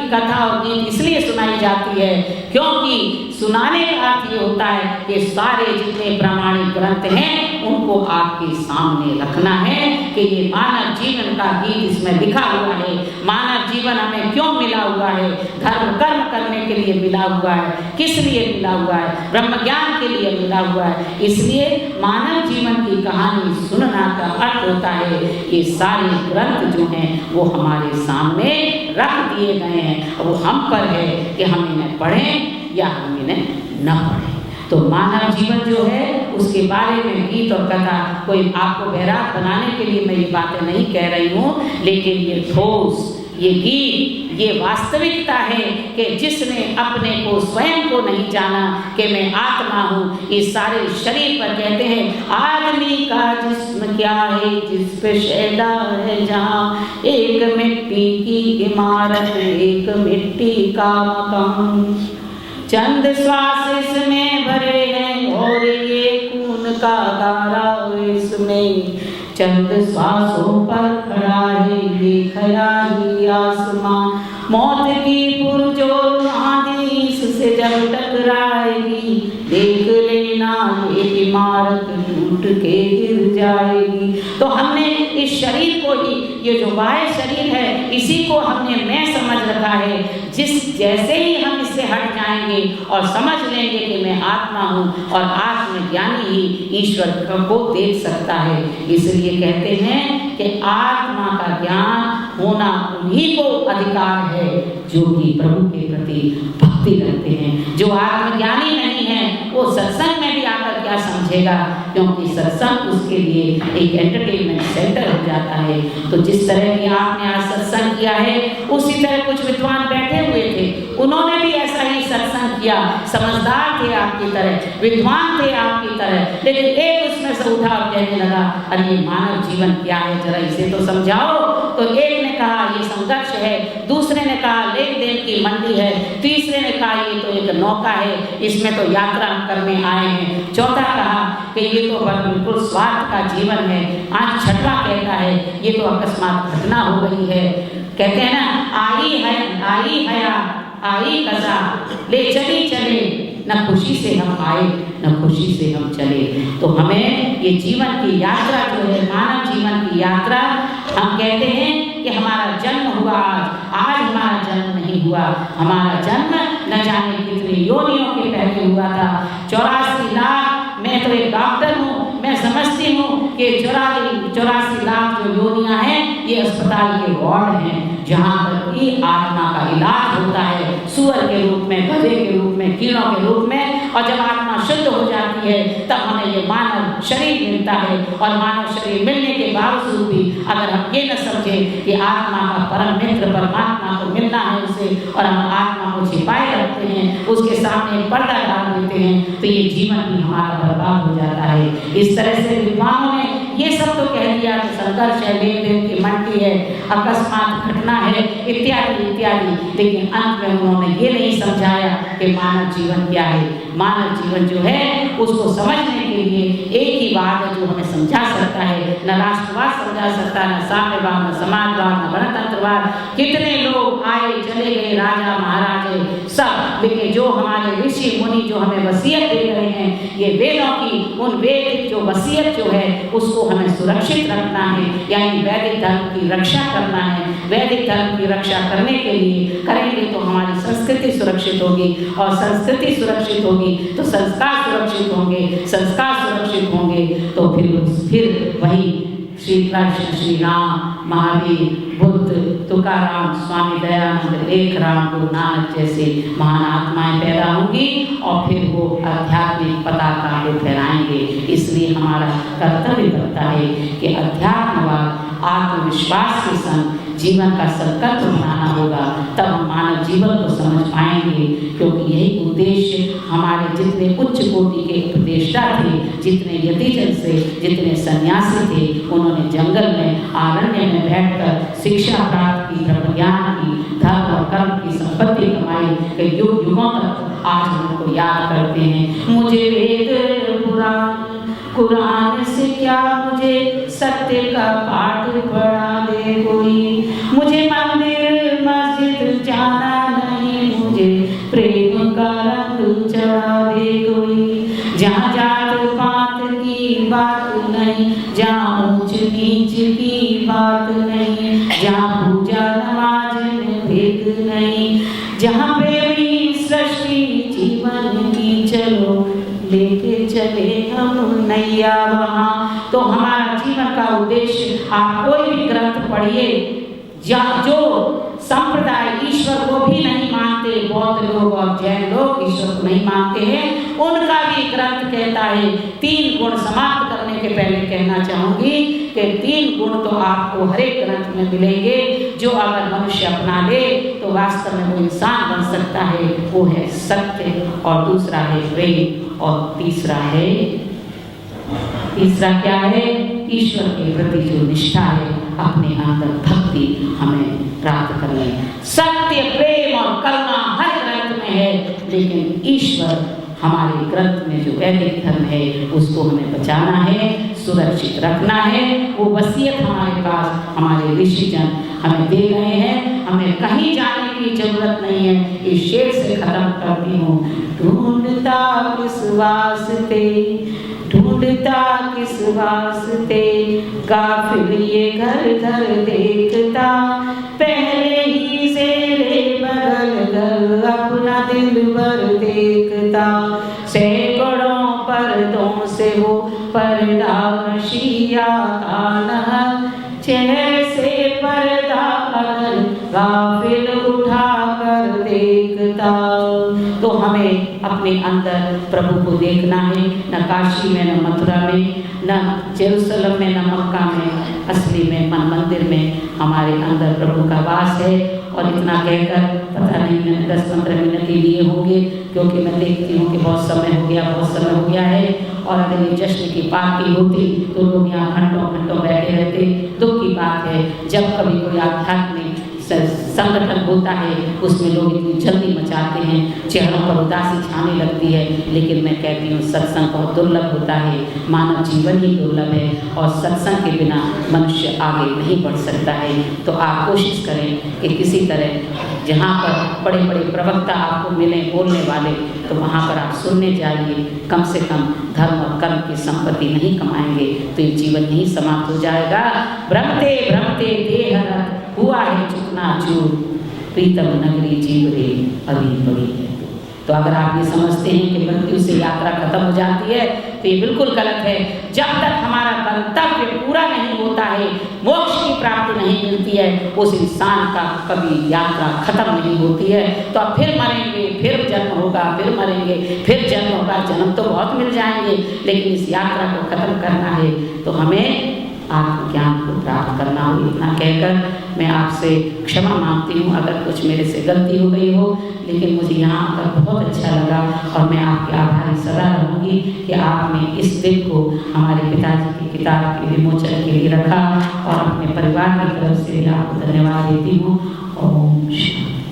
की कथा और गीत इसलिए सुनाई जाती है क्योंकि सुनाने का अर्थ ये होता है कि सारे जितने प्रामाणिक ग्रंथ हैं उनको आपके सामने रखना है कि ये मानव जीवन का गीत इसमें लिखा हुआ है। मानव जीवन हमें क्यों मिला हुआ है? धर्म कर्म करने के लिए मिला हुआ है। किस लिए मिला हुआ है? ब्रह्म ज्ञान के लिए मिला हुआ है। इसलिए मानव जीवन की कहानी सुनना का अर्थ होता है ये सारे ग्रंथ जो हैं वो हमारे सामने रख दिए गए हैं। वो हम पर है कि हम इन्हें पढ़ें या हम इन्हें न पढ़ें। तो मानव जीवन जो है उसके बारे में गीत और कथा कोई आपको बैराग बनाने के लिए मैं ये बातें नहीं कह रही हूँ, लेकिन ये ठोस, ये गीत, ये वास्तविकता है कि जिसने अपने को स्वयं को नहीं जाना कि मैं आत्मा हूँ, इस सारे शरीर पर कहते हैं आदमी का जिस्म क्या है जिस पे शैदा है जहाँ, एक मिट्टी की इमारत एक मिट्टी का मकान, चंद श्वास इसमें भरे हैं और ये खून का धारा इसमें, चंद श्वासों पर खड़ा है ये ख़याली आसमां, मौत की पुरजोर आंधी इससे जब टकराएगी देख लेना ये इमारत टूट के गिर जाएगी। तो हमने इस शरीर को ही, ये जो बाह्य शरीर है इसी को हमने मैं समझ रखा है। जिस जैसे ही हम इससे हट जाएंगे और समझ लेंगे कि मैं आत्मा हूँ और आत्मज्ञानी ही ईश्वर को देख सकता है। इसलिए कहते हैं कि आत्मा का ज्ञान होना उन्हीं को अधिकार है जो कि प्रभु के प्रति भक्ति रखते हैं। जो आत्मज्ञानी नहीं है वो सत्संग में भी आकर क्या समझेगा, क्योंकि सत्संग उसके लिए एक एंटरटेनमेंट सेंटर हो जाता है। तो जिस तरह की आपने आज सत्संग किया है उसी तरह कुछ विद्वान बैठे हुए थे, उन्होंने भी ऐसा ही सत्संग किया, समझदार थे आपकी तरह, विद्वान थे आपकी तरह, लेकिन एक उसमें से उठा और कहने लगा अरे मानव जीवन क्या है जरा इसे तो समझाओ। तो एक ने कहा ये संघर्ष है, दूसरे ने कहा लेन देन की मंडी है, तीसरे ने कहा ये तो एक नौका है इसमें तो यात्रा करने आए हैं, चौथा कहा कि ये तो बिल्कुल स्वार्थ का जीवन है, आज छठवां कहता है ये तो अकस्मात घटना हो गई है। कहते हैं ना आई हया आई कजा ले चली चले, न खुशी से हम आए न खुशी से हम चले। तो हमें ये जीवन की यात्रा जो है, मानव जीवन की यात्रा, हम कहते हैं कि हमारा जन्म हुआ आज हमारा जन्म नहीं हुआ, हमारा जन्म न जाने कितनी योनियों के पहले हुआ था। 84 लाख, मैं तो एक डॉक्टर हूँ, मैं समझती हूँ कि 84 लाख जो योनियाँ हैं ये अस्पताल के वार्ड हैं जहाँ पर की आत्मा का इलाज होता है, सूअर के रूप में, गधे के रूप में, कीड़ों के रूप में। और जब आत्मा शुद्ध हो जाती है तब हमें ये मानव शरीर मिलता है। और मानव शरीर मिलने के बावजूद भी अगर हम ये न समझें कि आत्मा का परम मित्र परमात्मा को मिलना है उसे, और हम आत्मा को छिपाए रखते हैं, उसके सामने पर्दा डाल देते हैं, तो ये जीवन भी हमारा बर्बाद हो जाता है। इस तरह से विद्वानों ने ये सब तो कह दिया कि संघर्ष है, लेन देन की मंडी है, अकस्मात घटना है, इत्यादि इत्यादि, लेकिन अंत में उन्होंने ये नहीं समझाया कि मानव जीवन क्या है। मानव जीवन जो है उसको समझने के लिए एक ही बात है जो हमें समझा सकता है, न राष्ट्रवाद समझा सकता है, न साम्यवाद, न समाजवाद, न गणतंत्रवाद। कितने लोग आए चले गए, राजा महाराजे सब, लेकिन जो हमारे ऋषि मुनि जो हमें वसीयत दे रहे हैं, ये वेदों की, उन वेद जो वसीयत जो है उसको हमें सुरक्षित रखना है, यानी वैदिक धर्म की रक्षा करना है। वैदिक धर्म की रक्षा करने के लिए करेंगे तो हमारी संस्कृति सुरक्षित होगी, और संस्कृति सुरक्षित होगी तो संस्कार सुरक्षित होंगे, संस्कार सुरक्षित होंगे तो फिर वही श्री कृष्ण, श्री राम, महावीर, बुद्ध, तुकाराम, स्वामी दयानंद, लेख राम, गुरु नानक जैसे महान आत्माएं पैदा होंगी और फिर वो आध्यात्मिक पताका को फहराएंगे। इसलिए हमारा कर्तव्य बनता है कि अध्यात्मवाद, आत्मविश्वास के संग जीवन का संकल्प बनाना होगा, तब हम मानव जीवन को समझ पाएंगे। क्योंकि यही उद्देश्य हमारे जितने उच्च कोटि के उपदेष्टा थे, जितने यतिजन से, जितने सन्यासी थे, उन्होंने जंगल में, आरण्य में बैठकर शिक्षा प्राप्त की, ब्रह्म ज्ञान की, धर्म और कर्म की संपत्ति कमाई, कि युग युगों तक आज हम उनको याद करते हैं। मुझे वेद कुरान से क्या, मुझे सत्य का पाठ पढ़ा दे कोई, मुझे मंदिर मस्जिद जाना जात नहीं, जहाँ ऊंच नीच की बात नहीं, जहाँ पूजा नमाज में भेद नहीं, जहाँ प्रेमी सृष्टि जीवन की चलो लेके चले हम नैया वहाँ। तो हमारा जीवन का उद्देश्य, आप कोई भी ग्रंथ पढ़िए, जो संप्रदाय ईश्वर को भी नहीं मानते, बौद्ध लोग और जैन लोग ईश्वर को नहीं मानते हैं, उनका भी ग्रंथ कहता है 3 गुण। समाप्त करने के पहले कहना चाहूंगी कि 3 गुण तो आपको हर एक ग्रंथ में मिलेंगे, जो अगर मनुष्य अपना ले तो वास्तव में वो इंसान बन सकता है। वो है सत्य, और दूसरा है प्रेम, और तीसरा क्या है? ईश्वर के प्रति जो निष्ठा है, अपने अंदर भक्ति हमें प्राप्त करनी है। सत्य, प्रेम और करुणा हर ग्रंथ में है, लेकिन ईश्वर हमारे ग्रंथ में जो वैदिक धर्म है उसको हमें बचाना है, सुरक्षित रखना है। वो वसीयत हमारे पास हमारे ऋषिजन हमें दे गए हैं, हमें कहीं जाने की जरूरत नहीं है। इस शेर से खत्म करती हूँ। ढूंढता किस वास्ते, ढूंढता किस वास्ते, गाफिल ये घर घर देखता, पहले ही जेरे बगल कर अपना दिल भर देखता। सैकड़ों पर्दों से वो पर्दा नशिया ताना, चेहरे से पर्दा अगर गाफिल उठा कर देखता। तो हमें अपने अंदर प्रभु को देखना है, न काशी में, न मथुरा में, न जेरूसलम में, न मक्का में, असली में मन मंदिर में हमारे अंदर प्रभु का वास है। और इतना कहकर पता नहीं मैंने 10-15 मिनट ही लिए होंगे, क्योंकि मैं देखती हूँ कि बहुत समय हो गया है। और अगर ये जश्न की पार्टी होती तो लोग यहाँ घंटों घंटों बैठे रहते। दुख की बात है, जब कभी कोई आध्यात्मिक संगठन होता है उसमें लोग इतनी जल्दी मचाते हैं, चेहरों पर उदासी छाने लगती है। लेकिन मैं कहती हूँ सत्संग बहुत दुर्लभ होता है, मानव जीवन ही दुर्लभ है, और सत्संग के बिना मनुष्य आगे नहीं बढ़ सकता है। तो आप कोशिश करें कि किसी तरह जहाँ पर बड़े बड़े प्रवक्ता आपको मिले बोलने वाले, तो वहाँ पर आप सुनने जाइए। कम से कम धर्म और कर्म की संपत्ति नहीं कमाएंगे तो ये जीवन यही समाप्त हो जाएगा। भ्रमते भ्रमते देह हुआ है चुकना चूर, प्रीतम नगरी जीव रे अभी बड़ी है। तो अगर आप ये समझते हैं कि मृत्यु से यात्रा खत्म हो जाती है तो ये बिल्कुल गलत है। जब तक हमारा गंतव्य पूरा नहीं होता है, मोक्ष की प्राप्ति नहीं मिलती है, उस इंसान का कभी यात्रा खत्म नहीं होती है। तो अब फिर मरेंगे, फिर जन्म होगा, फिर मरेंगे, फिर जन्म होगा। जन्म तो बहुत मिल जाएंगे, लेकिन इस यात्रा को खत्म करना है तो हमें आत्मज्ञान को प्राप्त करना हो। इतना कहकर मैं आपसे क्षमा मांगती हूँ अगर कुछ मेरे से गलती हो गई हो, लेकिन मुझे यहाँ आकर बहुत अच्छा लगा और मैं आपके आभारी सदा रहूँगी कि आपने इस दिन को हमारे पिताजी की किताब के विमोचन के लिए रखा, और अपने परिवार की तरफ से आपको धन्यवाद देती हूँ। ओम शांति।